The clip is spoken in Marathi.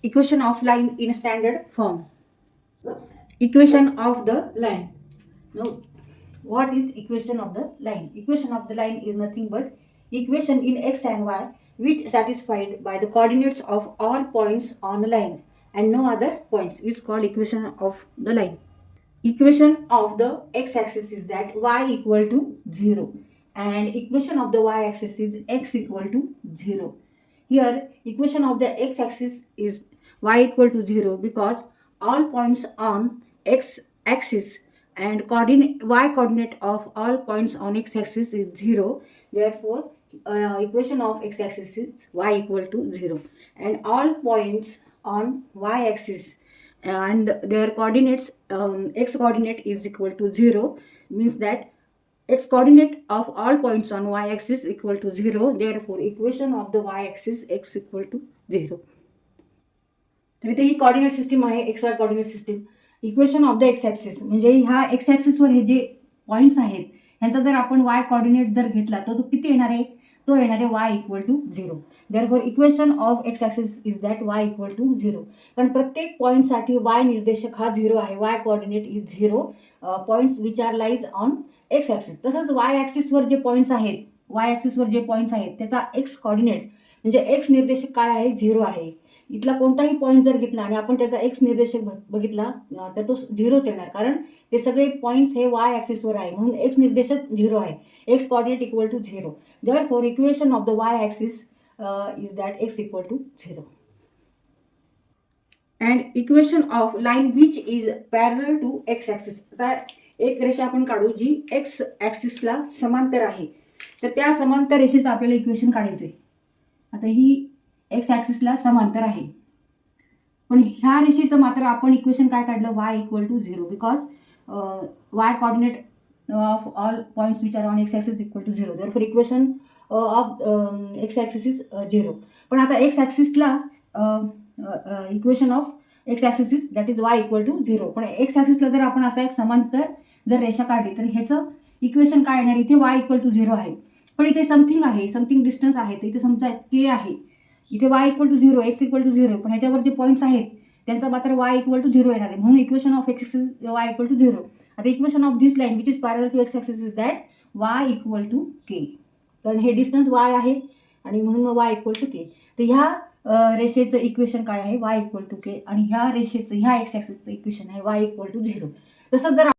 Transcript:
equation of line in standard form. Equation of the line. Now, what is equation of the line? Equation of the line is nothing but equation in x and y which satisfied by the coordinates of all points on the line and no other points is called equation of the line. Equation of the x-axis is that y equal to 0 and equation of the y-axis is x equal to 0. Here equation of the x-axis is y equal to 0 because all points on x-axis and coordinate y coordinate of all points on x-axis is 0. Therefore equation of x-axis is y equal to 0 and all points on y-axis and their coordinates x coordinate is equal to 0 means that x coordinate of all points on y axis equal to 0. Therefore equation of the y axis x equal to 0. तर इथे ही कोऑर्डिनेट सिस्टीम आहे x Y coordinate system. Equation of the x axis म्हणजे ह्या एक्स ॲक्सिसवर हे जे पॉईंट्स आहेत ह्यांचा जर आपण वाय कोऑर्डिनेट जर घेतला तर तो किती येणार आहे, तो येणार आहे y equal to 0. Therefore equation of x axis is that Y equal to 0. कारण प्रत्येक पॉईंटसाठी वाय निर्देशक हा 0 आहे, y coordinate is 0 points which are lies on x axis. तसंच वाय ॲक्सिसवर जे पॉईंट्स आहेत, वाय ॲक्सिसवर जे पॉईंट्स आहेत त्याचा एक्स कोऑर्डिनेट म्हणजे एक्स निर्देशक काय आहे, 0 आहे. इथला कोणताही पॉईंट जर घेतला आणि आपण त्याचा एक्स निर्देशक बघितला तर तो 0च येणार कारण ते सगळे पॉईंट्स हे वाय ॲक्सिसवर आहे म्हणून एक्स निर्देशक 0 आहे. X coordinate equal to 0. Therefore equation of the y axis is that x equal to 0. And equation of line which is parallel to x axis. आता एक रेषा आपण काढू जी एक्स ॲक्सिसला समांतर आहे. तर त्या समांतर रेषेचं आपल्याला इक्वेशन काढायचं आहे. आता ही एक्स ॲक्सिसला समांतर आहे पण ह्या रेषेचं मात्र आपण इक्वेशन काय काढलं, Y equal to 0 because Y coordinate of all points which are on x axis equal to 0. Therefore equation of x axis is 0. पण आता एक्स ॲक्सिसला equation of x axis is that is Y equal to 0. पण एक्स ॲक्सिसला जर आपण असा एक समांतर जर रेषा काढली तर ह्याचं इक्वेशन काय येणार, इथे वाय इक्वल टू 0 आहे पण इथे समथिंग आहे, समथिंग डिस्टन्स आहे. तर इथे समजा के आहे, इथे y equal to 0 x equal to 0 पण ह्याच्यावर जे पॉईंट्स आहेत त्यांचा मात्र वाय इक्वल टू 0 येणार आहे म्हणून equation of X Y equal to 0. आता equation of this line which is parallel to x axis is that Y equal to K. कारण हे डिस्टन्स वाय आहे आणि म्हणून मग वाय इक्वल टू के. तर ह्या रेषेचं इक्वेशन काय आहे, वाय इक्वल टू के आणि ह्या रेषेचं ह्या एक्स ॲक्सिसचं इक्वेशन आहे वाय इक्वल टू 0. तसंच जर